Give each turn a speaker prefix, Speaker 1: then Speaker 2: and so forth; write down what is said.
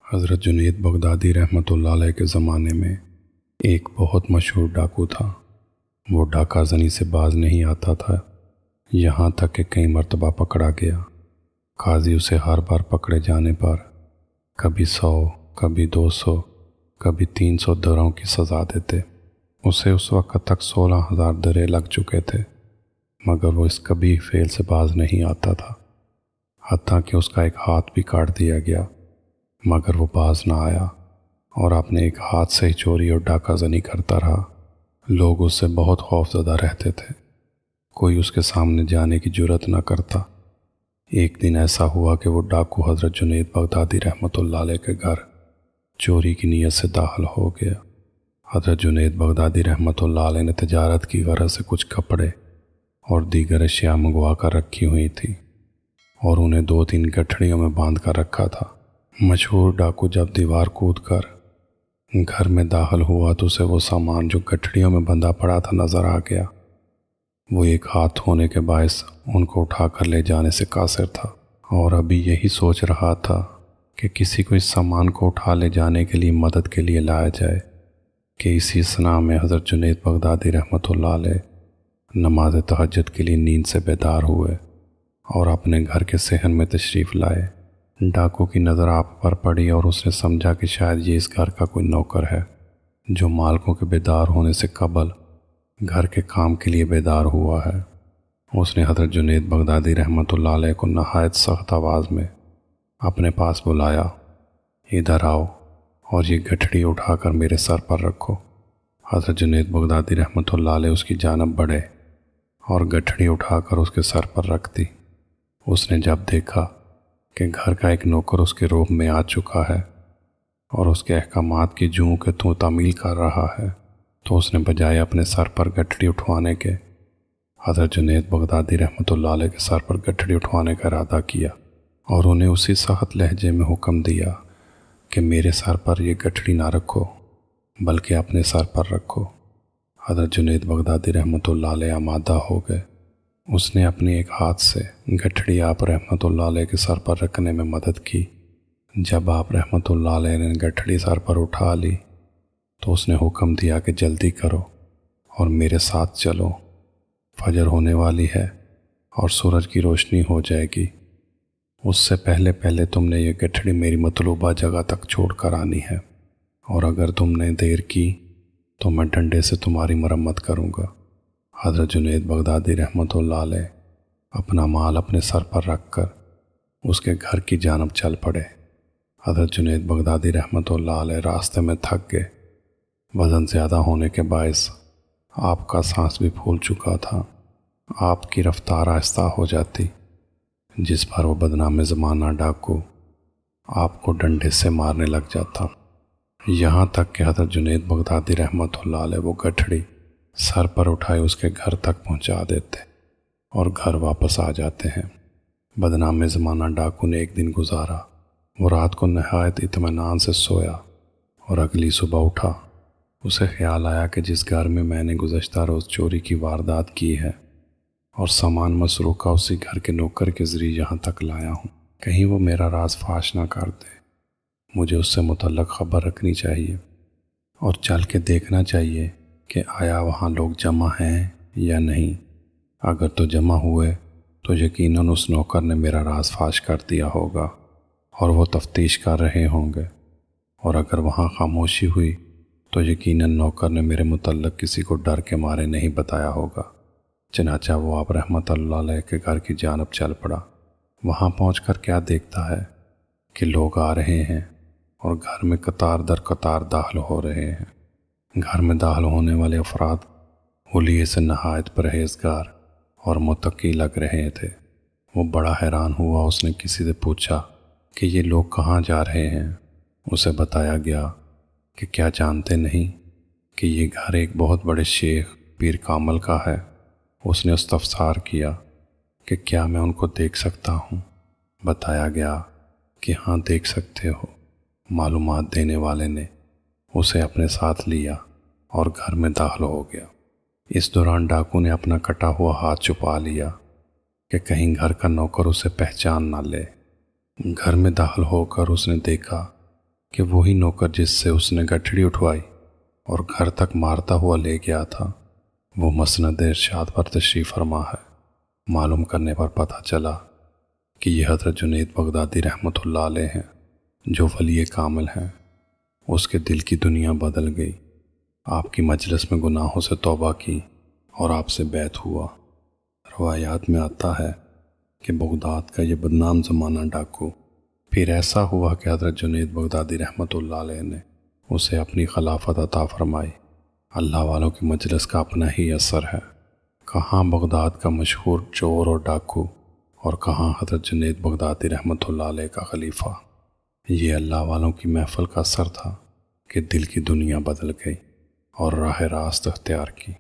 Speaker 1: حضرت جنید بغدادی رحمۃ اللہ علیہ کے زمانے میں ایک بہت مشہور ڈاکو تھا۔ وہ ڈاکہ زنی سے باز نہیں آتا تھا، یہاں تک کہ کئی مرتبہ پکڑا گیا۔ قاضی اسے ہر بار پکڑے جانے پر کبھی 100، کبھی 200، کبھی 300 درہم کی سزا دیتے۔ اسے اس وقت تک 16,000 درے لگ چکے تھے، مگر وہ اس کبھی فعل سے باز نہیں آتا تھا۔ حتیٰ کہ اس کا ایک ہاتھ بھی کاٹ دیا گیا، مگر وہ باز نہ آیا اور اپنے ایک ہاتھ سے ہی چوری اور ڈاکہ زنی کرتا رہا۔ لوگ اس سے بہت خوف زدہ رہتے تھے، کوئی اس کے سامنے جانے کی جرات نہ کرتا۔ ایک دن ایسا ہوا کہ وہ ڈاکو حضرت جنید بغدادی رحمۃ اللہ علیہ کے گھر چوری کی نیت سے داخل ہو گیا۔ حضرت جنید بغدادی رحمۃ اللہ علیہ نے تجارت کی غرض سے کچھ کپڑے اور دیگر اشیاء منگوا کر رکھی ہوئی تھی اور انہیں 2-3 گٹھڑیوں میں باندھ کر رکھا تھا۔ مشہور ڈاکو جب دیوار کود کر گھر میں داخل ہوا تو اسے وہ سامان جو گٹھڑیوں میں بندھا پڑا تھا نظر آ گیا۔ وہ ایک ہاتھ ہونے کے باعث ان کو اٹھا کر لے جانے سے قاصر تھا اور ابھی یہی سوچ رہا تھا کہ کسی کو اس سامان کو اٹھا لے جانے کے لیے مدد کے لیے لایا جائے کہ اسی اثناء میں حضرت جنید بغدادی رحمۃ اللہ علیہ نماز تہجد کے لیے نیند سے بیدار ہوئے اور اپنے گھر کے صحن میں تشریف لائے۔ ڈاکو کی نظر آپ پر پڑی اور اس نے سمجھا کہ شاید یہ اس گھر کا کوئی نوکر ہے جو مالکوں کے بیدار ہونے سے قبل گھر کے کام کے لیے بیدار ہوا ہے۔ اس نے حضرت جنید بغدادی رحمۃ اللہ علیہ کو نہایت سخت آواز میں اپنے پاس بلایا، ادھر آؤ اور یہ گٹھڑی اٹھا کر میرے سر پر رکھو۔ حضرت جنید بغدادی رحمۃ اللہ علیہ اس کی جانب بڑھے اور گٹھڑی اٹھا کر اس کے سر پر رکھ دی۔ اس نے جب دیکھا کہ گھر کا ایک نوکر اس کے روب میں آ چکا ہے اور اس کے احکامات کی جوں کہ تو تعمیل کر رہا ہے، تو اس نے بجائے اپنے سر پر گٹھڑی اٹھوانے کے حضرت جنید بغدادی رحمۃ اللہ علیہ کے سر پر گٹھڑی اٹھوانے کا ارادہ کیا اور انہیں اسی سخت لہجے میں حکم دیا کہ میرے سر پر یہ گٹھڑی نہ رکھو بلکہ اپنے سر پر رکھو۔ حضرت جنید بغدادی رحمۃ اللہ علیہ آمادہ ہو گئے۔ اس نے اپنے ایک ہاتھ سے گٹھڑی آپ رحمۃ اللہ علیہ کے سر پر رکھنے میں مدد کی۔ جب آپ رحمۃ اللہ علیہ نے گٹھڑی سر پر اٹھا لی تو اس نے حکم دیا کہ جلدی کرو اور میرے ساتھ چلو، فجر ہونے والی ہے اور سورج کی روشنی ہو جائے گی۔ اس سے پہلے تم نے یہ گٹھڑی میری مطلوبہ جگہ تک چھوڑ کر آنی ہے، اور اگر تم نے دیر کی تو میں ڈنڈے سے تمہاری مرمت کروں گا۔ حضرت جنید بغدادی رحمۃ اللہ علیہ اپنا مال اپنے سر پر رکھ کر اس کے گھر کی جانب چل پڑے۔ حضرت جنید بغدادی رحمۃ اللہ علیہ راستے میں تھک گئے۔ وزن زیادہ ہونے کے باعث آپ کا سانس بھی پھول چکا تھا۔ آپ کی رفتار آہستہ ہو جاتی، جس پر وہ بدنام زمانہ ڈاکو آپ کو ڈنڈے سے مارنے لگ جاتا، یہاں تک کہ حضرت جنید بغدادی رحمۃ اللہ علیہ وہ گٹھڑی سر پر اٹھائے اس کے گھر تک پہنچا دیتے اور گھر واپس آ جاتے ہیں۔ بدنام زمانہ ڈاکو نے ایک دن گزارا۔ وہ رات کو نہایت اطمینان سے سویا اور اگلی صبح اٹھا۔ اسے خیال آیا کہ جس گھر میں نے گزشتہ روز چوری کی واردات کی ہے اور سامان مسروقہ اسی گھر کے نوکر کے ذریعے یہاں تک لایا ہوں، کہیں وہ میرا راز فاش نہ کر دے۔ مجھے اس سے متعلق خبر رکھنی چاہیے اور چل کے دیکھنا چاہیے کہ آیا وہاں لوگ جمع ہیں یا نہیں۔ اگر تو جمع ہوئے تو یقیناً اس نوکر نے میرا راز فاش کر دیا ہوگا اور وہ تفتیش کر رہے ہوں گے، اور اگر وہاں خاموشی ہوئی تو یقیناً نوکر نے میرے متعلق کسی کو ڈر کے مارے نہیں بتایا ہوگا۔ چنانچہ وہ آپ رحمۃ اللہ علیہ کے گھر کی جانب چل پڑا۔ وہاں پہنچ کر کیا دیکھتا ہے کہ لوگ آ رہے ہیں اور گھر میں قطار در قطار داخل ہو رہے ہیں۔ گھر میں داخل ہونے والے افراد حلیے سے نہایت پرہیزگار اور متقی لگ رہے تھے۔ وہ بڑا حیران ہوا۔ اس نے کسی سے پوچھا کہ یہ لوگ کہاں جا رہے ہیں۔ اسے بتایا گیا کہ کیا جانتے نہیں کہ یہ گھر ایک بہت بڑے شیخ پیر کامل کا ہے۔ اس نے استفسار کیا کہ کیا میں ان کو دیکھ سکتا ہوں؟ بتایا گیا کہ ہاں دیکھ سکتے ہو۔ معلومات دینے والے نے اسے اپنے ساتھ لیا اور گھر میں داخل ہو گیا۔ اس دوران ڈاکو نے اپنا کٹا ہوا ہاتھ چھپا لیا کہ کہیں گھر کا نوکر اسے پہچان نہ لے۔ گھر میں داخل ہو کر اس نے دیکھا کہ وہی نوکر جس سے اس نے گٹھڑی اٹھوائی اور گھر تک مارتا ہوا لے گیا تھا وہ مسند ارشاد پر تشریف فرما ہے۔ معلوم کرنے پر پتہ چلا کہ یہ حضرت جنید بغدادی رحمۃ اللہ علیہ ہیں جو ولی کامل ہیں۔ اس کے دل کی دنیا بدل گئی، آپ کی مجلس میں گناہوں سے توبہ کی اور آپ سے بیعت ہوا۔ روایات میں آتا ہے کہ بغداد کا یہ بدنام زمانہ ڈاکو پھر ایسا ہوا کہ حضرت جنید بغدادی رحمۃ اللہ علیہ نے اسے اپنی خلافت عطا فرمائی۔ اللہ والوں کی مجلس کا اپنا ہی اثر ہے، کہاں بغداد کا مشہور چور اور ڈاکو اور کہاں حضرت جنید بغدادی رحمۃ اللہ علیہ کا خلیفہ۔ یہ اللہ والوں کی محفل کا اثر تھا کہ دل کی دنیا بدل گئی اور راہ راست اختیار کی۔